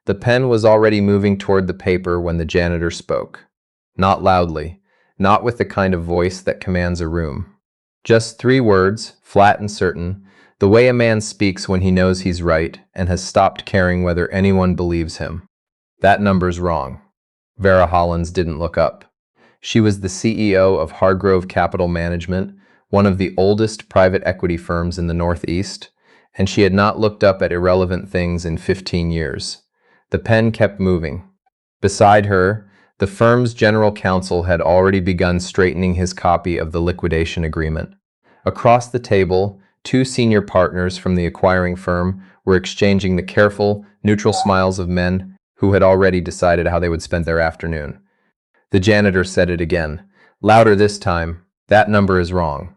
The pen was already moving toward the paper when the janitor spoke. Not loudly, not with the kind of voice that commands a room. Just 3 words, flat and certain, the way a man speaks when he knows he's right and has stopped caring whether anyone believes him. That number's wrong. Vera Hollins didn't look up. She was the CEO of Hargrove Capital Management, one of the oldest private equity firms in the Northeast, and she had not looked up at irrelevant things in 15 years. The pen kept moving. Beside her, the firm's general counsel had already begun straightening his copy of the liquidation agreement. Across the table, 2 senior partners from the acquiring firm were exchanging the careful, neutral smiles of men who had already decided how they would spend their afternoon. The janitor said it again, louder this time. That number is wrong.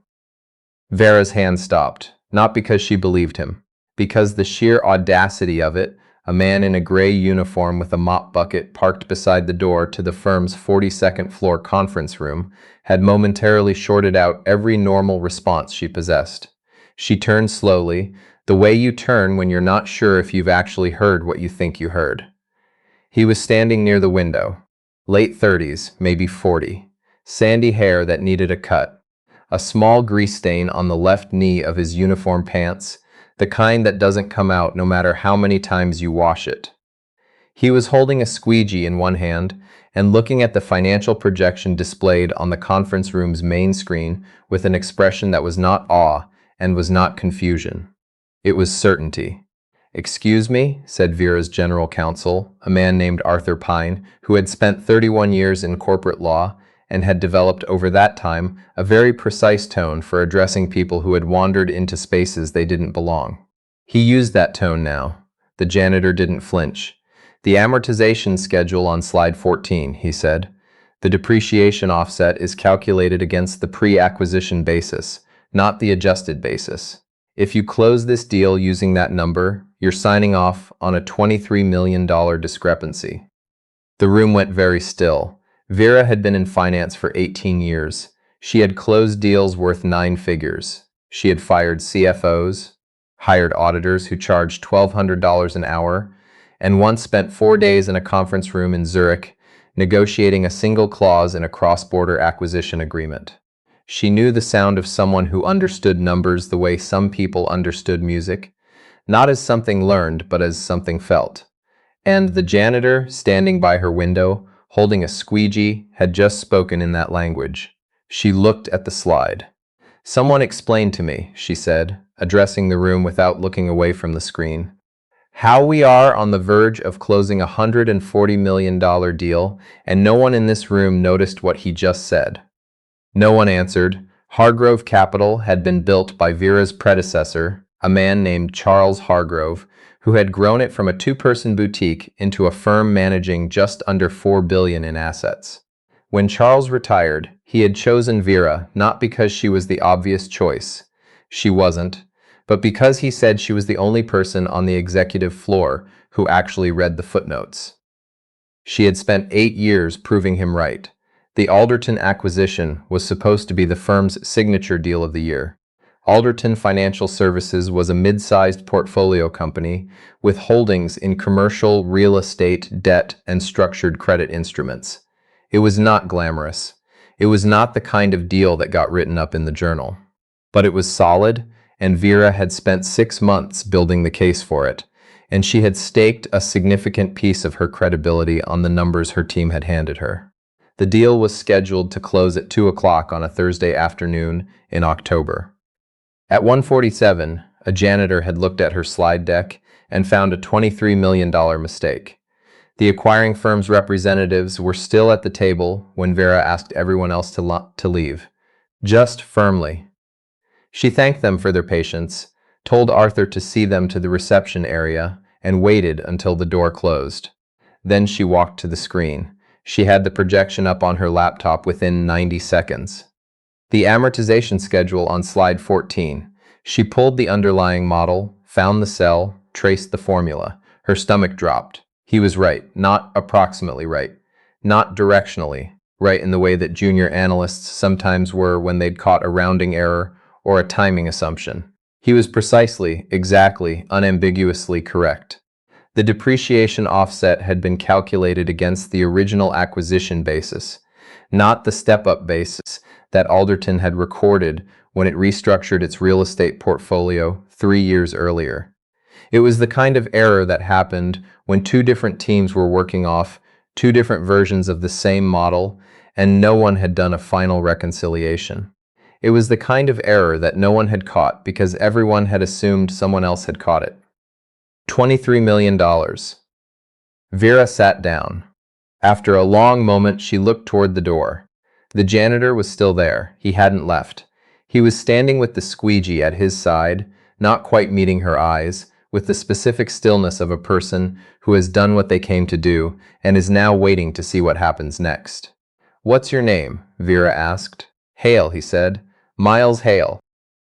Vera's hand stopped, not because she believed him, because the sheer audacity of it, a man in a gray uniform with a mop bucket parked beside the door to the firm's 42nd floor conference room, had momentarily shorted out every normal response she possessed. She turned slowly, the way you turn when you're not sure if you've actually heard what you think you heard. He was standing near the window, late 30s, maybe 40, sandy hair that needed a cut, a small grease stain on the left knee of his uniform pants, the kind that doesn't come out no matter how many times you wash it. He was holding a squeegee in one hand and looking at the financial projection displayed on the conference room's main screen with an expression that was not awe and was not confusion. It was certainty. "Excuse me," said Vera's general counsel, a man named Arthur Pine, who had spent 31 years in corporate law and had developed over that time a very precise tone for addressing people who had wandered into spaces they didn't belong. He used that tone now. The janitor didn't flinch. "The amortization schedule on slide 14, he said. "The depreciation offset is calculated against the pre-acquisition basis, not the adjusted basis. If you close this deal using that number, you're signing off on a $23 million discrepancy." The room went very still. Vera had been in finance for 18 years. She had closed deals worth 9 figures. She had fired CFOs, hired auditors who charged $1,200 an hour, and once spent 4 days in a conference room in Zurich negotiating a single clause in a cross-border acquisition agreement. She knew the sound of someone who understood numbers the way some people understood music, not as something learned, but as something felt. And the janitor, standing by her window, holding a squeegee, had just spoken in that language. She looked at the slide. "Someone explained to me," she said, addressing the room without looking away from the screen, "how we are on the verge of closing a $140 million deal, and no one in this room noticed what he just said." No one answered. Hargrove Capital had been built by Vera's predecessor, a man named Charles Hargrove, who had grown it from a 2-person boutique into a firm managing just under $4 billion in assets. When Charles retired, he had chosen Vera not because she was the obvious choice. She wasn't, but because he said she was the only person on the executive floor who actually read the footnotes. She had spent 8 years proving him right. The Alderton acquisition was supposed to be the firm's signature deal of the year. Alderton Financial Services was a mid-sized portfolio company with holdings in commercial, real estate, debt, and structured credit instruments. It was not glamorous. It was not the kind of deal that got written up in the journal. But it was solid, and Vera had spent 6 months building the case for it, and she had staked a significant piece of her credibility on the numbers her team had handed her. The deal was scheduled to close at 2 o'clock on a Thursday afternoon in October. At 1:47, a janitor had looked at her slide deck and found a $23 million mistake. The acquiring firm's representatives were still at the table when Vera asked everyone else to leave, just firmly. She thanked them for their patience, told Arthur to see them to the reception area, and waited until the door closed. Then she walked to the screen. She had the projection up on her laptop within 90 seconds. The amortization schedule on slide 14. She pulled the underlying model, found the cell, traced the formula. Her stomach dropped. He was right, not approximately right, not directionally, right in the way that junior analysts sometimes were when they'd caught a rounding error or a timing assumption. He was precisely, exactly, unambiguously correct. The depreciation offset had been calculated against the original acquisition basis, not the step-up basis that Alderton had recorded when it restructured its real estate portfolio 3 years earlier. It was the kind of error that happened when two different teams were working off two different versions of the same model and no one had done a final reconciliation. It was the kind of error that no one had caught because everyone had assumed someone else had caught it. $23 million. Vera sat down. After a long moment, she looked toward the door. The janitor was still there. He hadn't left. He was standing with the squeegee at his side, not quite meeting her eyes, with the specific stillness of a person who has done what they came to do and is now waiting to see what happens next. "What's your name?" Vera asked. "Hale," he said. "Miles Hale."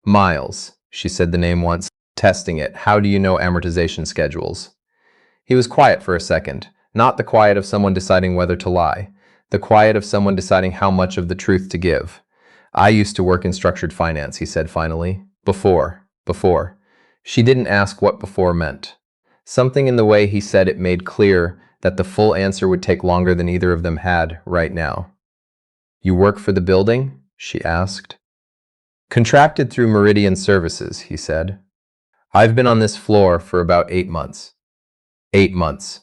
"Miles," she said the name once, testing it. "How do you know amortization schedules?" He was quiet for a second, not the quiet of someone deciding whether to lie, the quiet of someone deciding how much of the truth to give. "I used to work in structured finance," he said finally. Before. She didn't ask what before meant. Something in the way he said it made clear that the full answer would take longer than either of them had right now. "You work for the building?" she asked. "Contracted through Meridian Services," he said. "I've been on this floor for about 8 months." 8 months.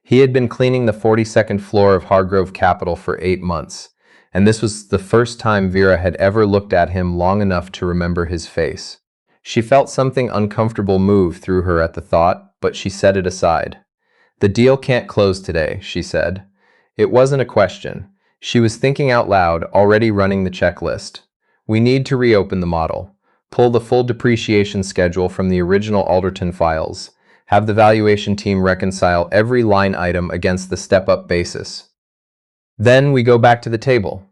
He had been cleaning the 42nd floor of Hargrove Capital for 8 months, and this was the first time Vera had ever looked at him long enough to remember his face. She felt something uncomfortable move through her at the thought, but she set it aside. "The deal can't close today," she said. It wasn't a question. She was thinking out loud, already running the checklist. "We need to reopen the model, pull the full depreciation schedule from the original Alderton files, have the valuation team reconcile every line item against the step-up basis. Then we go back to the table."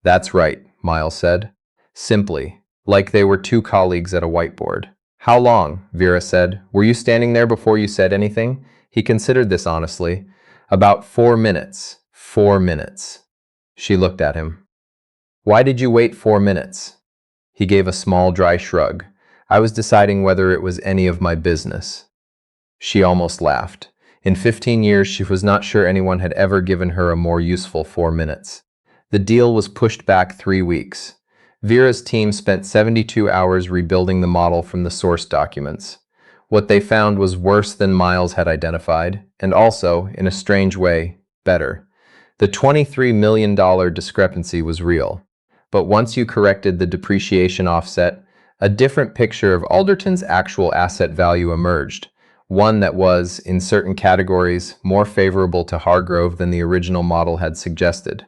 "That's right," Miles said, simply, like they were two colleagues at a whiteboard. "How long?" Vera said. "Were you standing there before you said anything?" He considered this honestly. "About 4 minutes. 4 minutes." She looked at him. "Why did you wait 4 minutes?" He gave a small, dry shrug. "I was deciding whether it was any of my business." She almost laughed. In 15 years, she was not sure anyone had ever given her a more useful 4 minutes. The deal was pushed back 3 weeks. Vera's team spent 72 hours rebuilding the model from the source documents. What they found was worse than Miles had identified, and also, in a strange way, better. The $23 million discrepancy was real. But once you corrected the depreciation offset, a different picture of Alderton's actual asset value emerged, one that was, in certain categories, more favorable to Hargrove than the original model had suggested.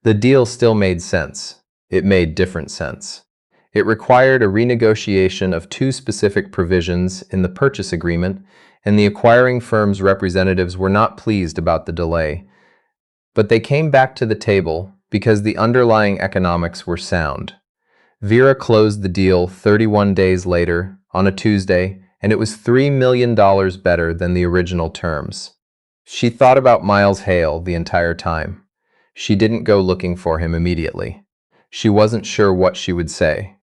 The deal still made sense. It made different sense. It required a renegotiation of two specific provisions in the purchase agreement, and the acquiring firm's representatives were not pleased about the delay. But they came back to the table because the underlying economics were sound. Vera closed the deal 31 days later, on a Tuesday, and it was $3 million better than the original terms. She thought about Miles Hale the entire time. She didn't go looking for him immediately. She wasn't sure what she would say.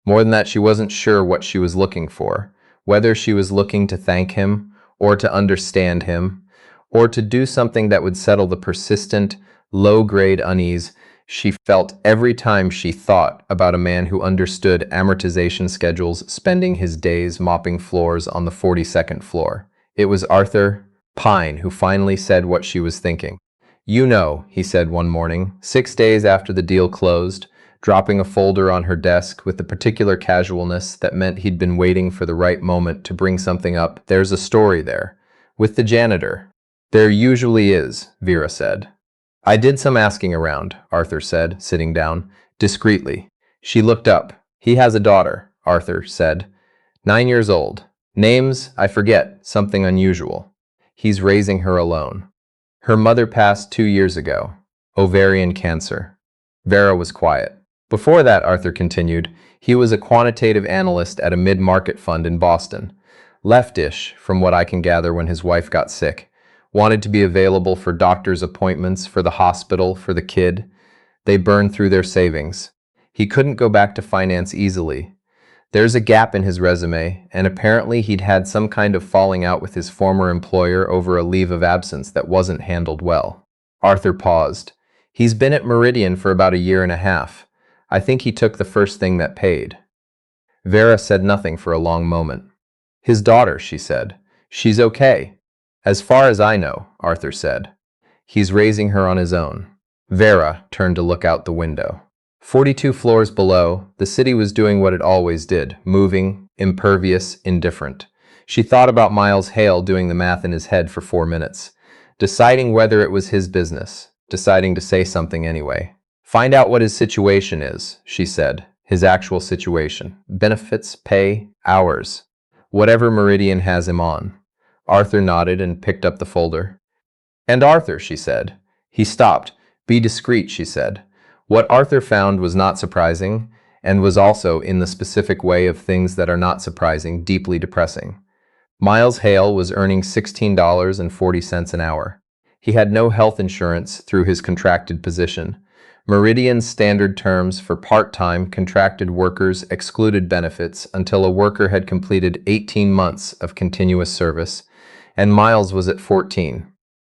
More than that, she wasn't sure what she was looking for, whether she was looking to thank him, or to understand him, or to do something that would settle the persistent, low-grade unease she felt every time she thought about a man who understood amortization schedules, spending his days mopping floors on the 42nd floor. It was Arthur Pine who finally said what she was thinking. "You know," he said one morning, 6 days after the deal closed, dropping a folder on her desk with the particular casualness that meant he'd been waiting for the right moment to bring something up. "There's a story there. With the janitor." "There usually is," Vera said. "I did some asking around," Arthur said, sitting down, discreetly. She looked up. "He has a daughter," Arthur said. 9 years old. Names, I forget, something unusual. He's raising her alone. Her mother passed 2 years ago. Ovarian cancer." Vera was quiet. "Before that," Arthur continued, "he was a quantitative analyst at a mid-market fund in Boston. Leftish, from what I can gather, when his wife got sick. Wanted to be available for doctor's appointments, for the hospital, for the kid. They burned through their savings. He couldn't go back to finance easily. There's a gap in his resume, and apparently he'd had some kind of falling out with his former employer over a leave of absence that wasn't handled well. Arthur paused. He's been at Meridian for about a year and a half. I think he took the first thing that paid. Vera said nothing for a long moment. His daughter, she said. She's okay. As far as I know, Arthur said. He's raising her on his own. Vera turned to look out the window. 42 floors below, the city was doing what it always did, moving, impervious, indifferent. She thought about Miles Hale doing the math in his head for 4 minutes, deciding whether it was his business, deciding to say something anyway. Find out what his situation is, she said, his actual situation. Benefits, pay, hours. Whatever Meridian has him on. Arthur nodded and picked up the folder. And Arthur, she said. He stopped. Be discreet, she said. What Arthur found was not surprising, and was also, in the specific way of things that are not surprising, deeply depressing. Miles Hale was earning $16.40 an hour. He had no health insurance through his contracted position. Meridian's standard terms for part-time contracted workers excluded benefits until a worker had completed 18 months of continuous service, and Miles was at 14.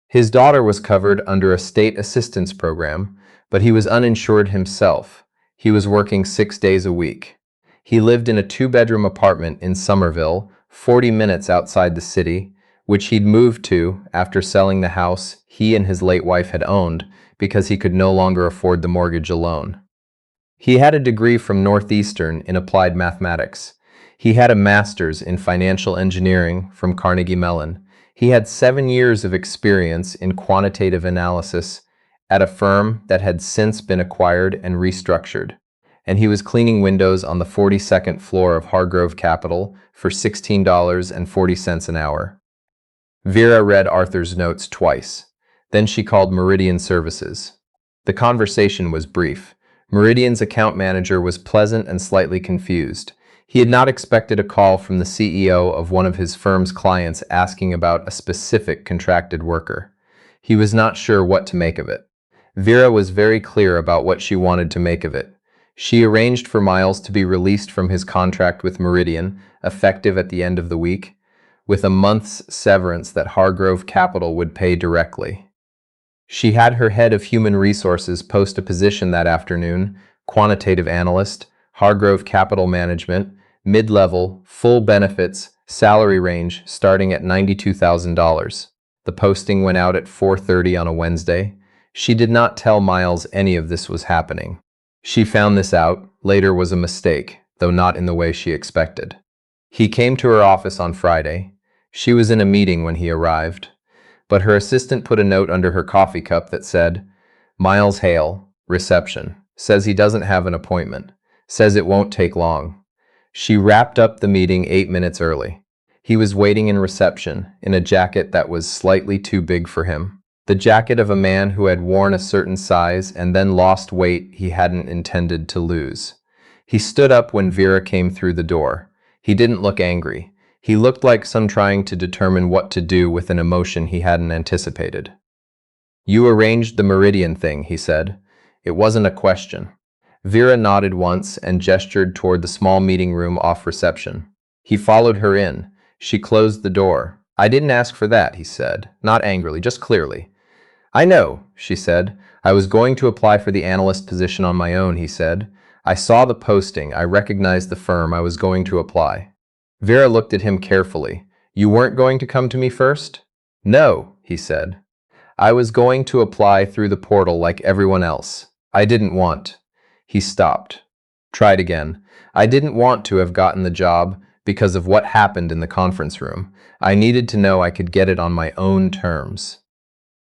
His daughter was covered under a state assistance program, but he was uninsured himself. He was working 6 days a week. He lived in a 2-bedroom apartment in Somerville, 40 minutes outside the city, which he'd moved to after selling the house he and his late wife had owned because he could no longer afford the mortgage alone. He had a degree from Northeastern in applied mathematics. He had a master's in financial engineering from Carnegie Mellon. He had 7 years of experience in quantitative analysis at a firm that had since been acquired and restructured, and he was cleaning windows on the 42nd floor of Hargrove Capital for $16.40 an hour. Vera read Arthur's notes twice. Then she called Meridian Services. The conversation was brief. Meridian's account manager was pleasant and slightly confused. He had not expected a call from the CEO of one of his firm's clients asking about a specific contracted worker. He was not sure what to make of it. Vera was very clear about what she wanted to make of it. She arranged for Miles to be released from his contract with Meridian, effective at the end of the week, with a month's severance that Hargrove Capital would pay directly. She had her head of human resources post a position that afternoon, quantitative analyst, Hargrove Capital Management, mid-level, full benefits, salary range starting at $92,000. The posting went out at 4:30 on a Wednesday. She did not tell Miles any of this was happening. She found this out, later was a mistake, though not in the way she expected. He came to her office on Friday. She was in a meeting when he arrived, but her assistant put a note under her coffee cup that said, Miles Hale, reception, says he doesn't have an appointment, says it won't take long. She wrapped up the meeting 8 minutes early. He was waiting in reception, in a jacket that was slightly too big for him. The jacket of a man who had worn a certain size and then lost weight he hadn't intended to lose. He stood up when Vera came through the door. He didn't look angry. He looked like some trying to determine what to do with an emotion he hadn't anticipated. You arranged the Meridian thing, he said. It wasn't a question. Vera nodded once and gestured toward the small meeting room off reception. He followed her in. She closed the door. I didn't ask for that, he said, not angrily, just clearly. I know, she said. I was going to apply for the analyst position on my own, he said. I saw the posting. I recognized the firm. I was going to apply. Vera looked at him carefully. You weren't going to come to me first? No, he said. I was going to apply through the portal like everyone else. I didn't want. He stopped. Tried again. I didn't want to have gotten the job because of what happened in the conference room. I needed to know I could get it on my own terms.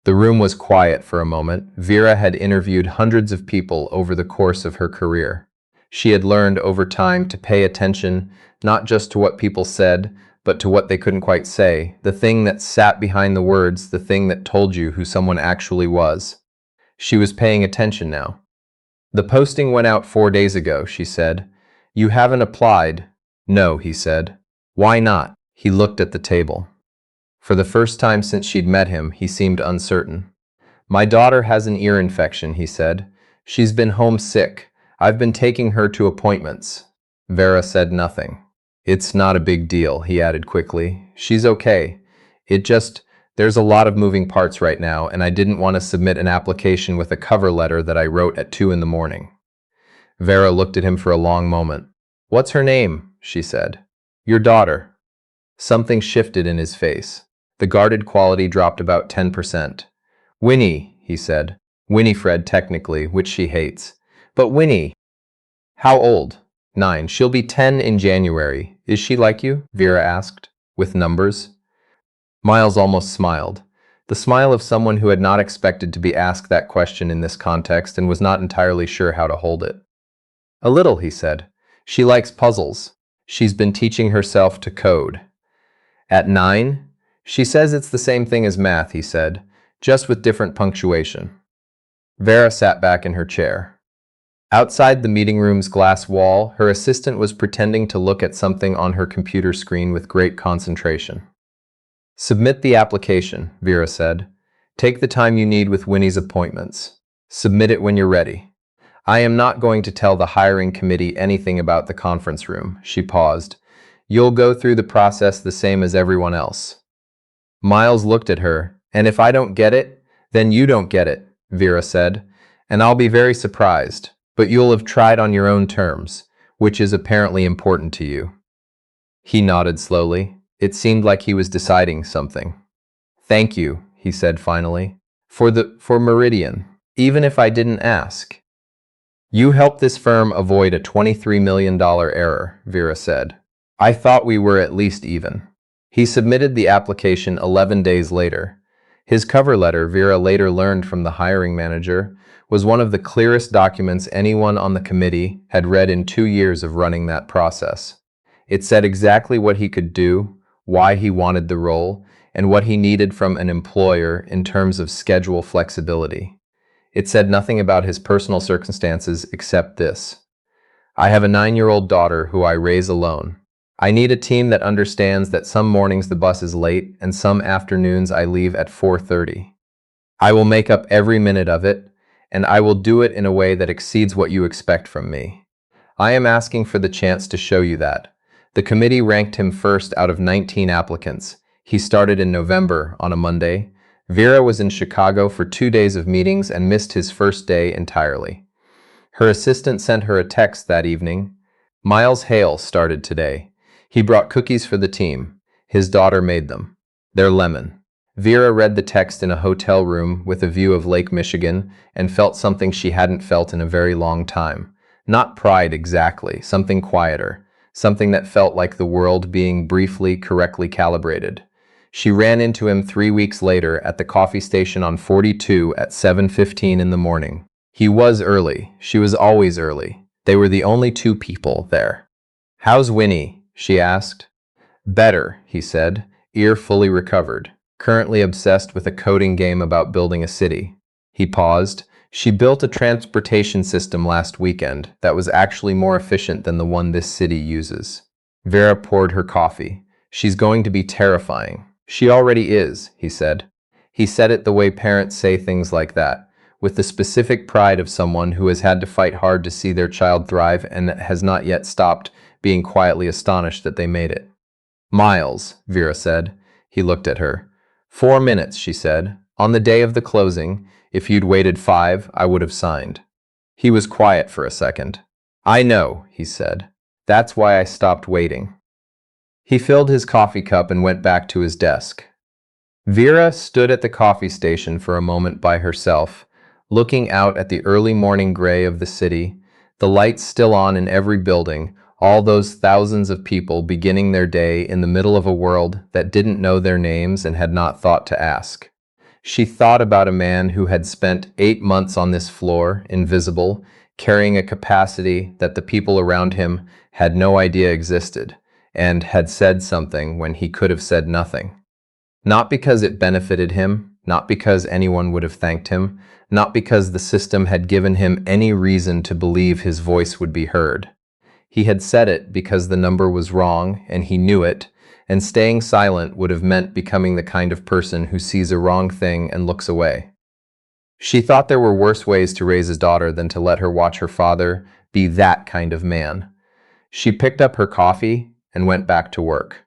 The room was quiet for a moment. Vera had interviewed hundreds of people over the course of her career. She had learned over time to pay attention not just to what people said, but to what they couldn't quite say, the thing that sat behind the words, the thing that told you who someone actually was. She was paying attention now. The posting went out 4 days ago, she said. You haven't applied? No, he said. Why not? He looked at the table. For the first time since she'd met him, he seemed uncertain. My daughter has an ear infection, he said. She's been home sick. I've been taking her to appointments. Vera said nothing. It's not a big deal, he added quickly. She's okay. There's a lot of moving parts right now, and I didn't want to submit an application with a cover letter that I wrote at 2 in the morning. Vera looked at him for a long moment. What's her name? She said. Your daughter. Something shifted in his face. The guarded quality dropped about 10%. Winnie, he said. Winifred, technically, which she hates. But Winnie. How old? 9. She'll be 10 in January. Is she like you? Vera asked, with numbers. Miles almost smiled. The smile of someone who had not expected to be asked that question in this context and was not entirely sure how to hold it. A little, he said. She likes puzzles. She's been teaching herself to code. At 9? She says it's the same thing as math, he said, just with different punctuation. Vera sat back in her chair. Outside the meeting room's glass wall, her assistant was pretending to look at something on her computer screen with great concentration. Submit the application, Vera said. Take the time you need with Winnie's appointments. Submit it when you're ready. I am not going to tell the hiring committee anything about the conference room. She paused. You'll go through the process the same as everyone else. Miles looked at her. And if I don't get it, then you don't get it, Vera said. And I'll be very surprised. But you'll have tried on your own terms, which is apparently important to you. He nodded slowly. It seemed like he was deciding something. Thank you, he said finally. For Meridian, even if I didn't ask. You helped this firm avoid a $23 million error, Vera said. I thought we were at least even. He submitted the application 11 days later. His cover letter, Vera later learned from the hiring manager, was one of the clearest documents anyone on the committee had read in 2 years of running that process. It said exactly what he could do, why he wanted the role, and what he needed from an employer in terms of schedule flexibility. It said nothing about his personal circumstances except this. I have a 9-year-old daughter who I raise alone. I need a team that understands that some mornings the bus is late and some afternoons I leave at 4:30. I will make up every minute of it, and I will do it in a way that exceeds what you expect from me. I am asking for the chance to show you that. The committee ranked him first out of 19 applicants. He started in November on a Monday. Vera was in Chicago for 2 days of meetings and missed his first day entirely. Her assistant sent her a text that evening. Miles Hale started today. He brought cookies for the team. His daughter made them. They're lemon. Vera read the text in a hotel room with a view of Lake Michigan and felt something she hadn't felt in a very long time. Not pride exactly, something quieter, something that felt like the world being briefly, correctly calibrated. She ran into him 3 weeks later at the coffee station on 42 at 7:15 in the morning. He was early. She was always early. They were the only 2 people there. How's Winnie? She asked. Better, he said, ear fully recovered. Currently obsessed with a coding game about building a city. He paused. She built a transportation system last weekend that was actually more efficient than the one this city uses. Vera poured her coffee. She's going to be terrifying. She already is, he said. He said it the way parents say things like that, with the specific pride of someone who has had to fight hard to see their child thrive and has not yet stopped being quietly astonished that they made it. Miles, Vera said. He looked at her. 4 minutes, she said. On the day of the closing, if you'd waited 5, I would have signed. He was quiet for a second. I know, he said. That's why I stopped waiting. He filled his coffee cup and went back to his desk. Vera stood at the coffee station for a moment by herself, looking out at the early morning gray of the city, the lights still on in every building, all those thousands of people beginning their day in the middle of a world that didn't know their names and had not thought to ask. She thought about a man who had spent 8 months on this floor, invisible, carrying a capacity that the people around him had no idea existed, and had said something when he could have said nothing. Not because it benefited him, not because anyone would have thanked him, not because the system had given him any reason to believe his voice would be heard. He had said it because the number was wrong, and he knew it, and staying silent would have meant becoming the kind of person who sees a wrong thing and looks away. She thought there were worse ways to raise his daughter than to let her watch her father be that kind of man. She picked up her coffee and went back to work.